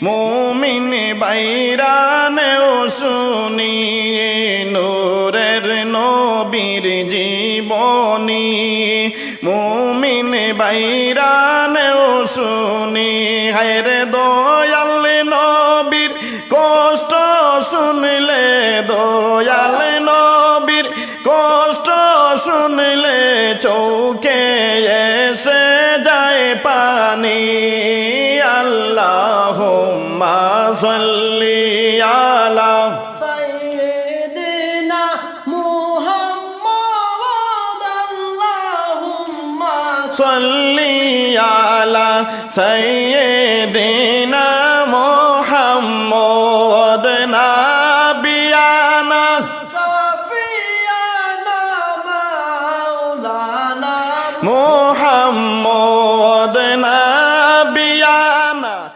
মুমিন বাইরানেও শুনি নূরের নবীর জীবনী মুমিন বাইরানেও শুনি হায়রে দয়াল নবীর কষ্ট শুনলে দয়াল নবীর কষ্ট শুনলে চোখে এসে যায় পানি আল্লাহুম্মা সাল্লি আলা সাইয়্যিদিনা মুহাম্মাদ আল্লাহুম্মা সাল্লি আলা সাইয়্যিদিনা